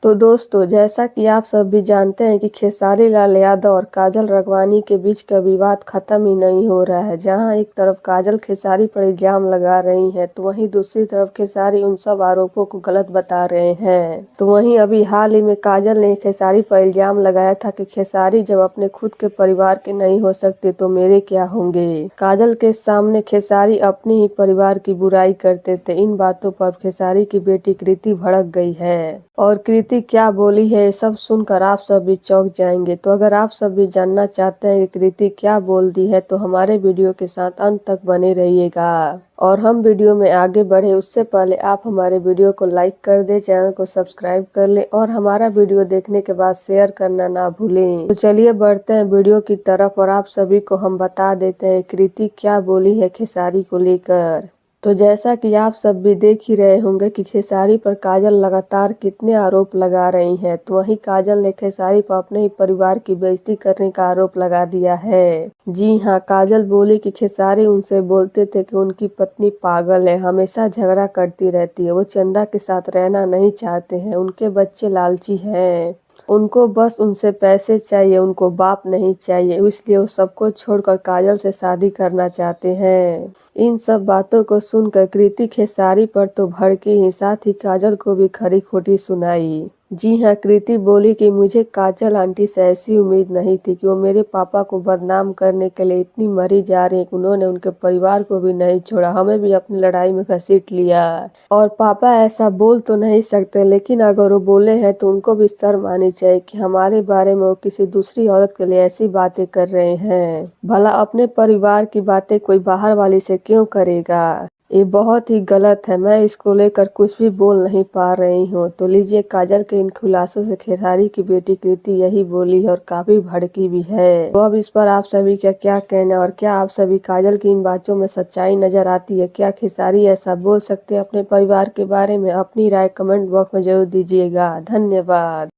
तो दोस्तों, जैसा कि आप सब भी जानते हैं कि खेसारी लाल यादव और काजल राघवानी के बीच का विवाद खत्म ही नहीं हो रहा है। जहां एक तरफ काजल खेसारी पर इल्जाम लगा रही हैं, तो वहीं दूसरी तरफ खेसारी उन सब आरोपों को गलत बता रहे हैं। तो वहीं अभी हाल ही में काजल ने खेसारी पर इल्जाम लगाया था कि खेसारी जब अपने खुद के परिवार के नहीं हो सकते तो मेरे क्या होंगे। काजल के सामने खेसारी अपने ही परिवार की बुराई करते थे। इन बातों पर खेसारी की बेटी कृति भड़क गई है और कृति क्या बोली है ये सब सुनकर आप सब भी चौंक जाएंगे। तो अगर आप सब भी जानना चाहते हैं कि कृति क्या बोल दी है तो हमारे वीडियो के साथ अंत तक बने रहिएगा। और हम वीडियो में आगे बढ़े उससे पहले आप हमारे वीडियो को लाइक कर दे, चैनल को सब्सक्राइब कर ले और हमारा वीडियो देखने के बाद शेयर करना ना भूलें। तो चलिए बढ़ते हैं वीडियो की तरफ और आप सभी को हम बता देते हैं कृति क्या बोली है खेसारी को लेकर। तो जैसा कि आप सब भी देख ही रहे होंगे कि खेसारी पर काजल लगातार कितने आरोप लगा रही हैं, तो वहीं काजल ने खेसारी पर अपने ही परिवार की बेइज्जती करने का आरोप लगा दिया है। जी हां, काजल बोली कि खेसारी उनसे बोलते थे कि उनकी पत्नी पागल है, हमेशा झगड़ा करती रहती है, वो चंदा के साथ रहना नहीं चाहते हैं, उनके बच्चे लालची हैं, उनको बस उनसे पैसे चाहिए, उनको बाप नहीं चाहिए, इसलिए वो सबको छोड़कर काजल से शादी करना चाहते हैं। इन सब बातों को सुनकर कृति खेसारी पर तो भड़की ही, साथ ही काजल को भी खरी खोटी सुनाई। जी हाँ, कृति बोली कि मुझे काजल आंटी से ऐसी उम्मीद नहीं थी कि वो मेरे पापा को बदनाम करने के लिए इतनी मरी जा रही है कि उन्होंने उनके परिवार को भी नहीं छोड़ा, हमें भी अपनी लड़ाई में घसीट लिया। और पापा ऐसा बोल तो नहीं सकते, लेकिन अगर वो बोले हैं तो उनको भी शर्म आनी चाहिए कि हमारे बारे में वो किसी दूसरी औरत के लिए ऐसी बातें कर रहे हैं। भला अपने परिवार की बातें कोई बाहर वाली से क्यों करेगा। ये बहुत ही गलत है। मैं इसको लेकर कुछ भी बोल नहीं पा रही हूँ। तो लीजिए, काजल के इन खुलासों से खेसारी की बेटी कृति यही बोली और काफी भड़की भी है। तो अब इस पर आप सभी का क्या कहना है और क्या आप सभी काजल की इन बातों में सच्चाई नजर आती है? क्या खेसारी ऐसा बोल सकते हैं अपने परिवार के बारे में? अपनी राय कमेंट बॉक्स में जरूर दीजिएगा। धन्यवाद।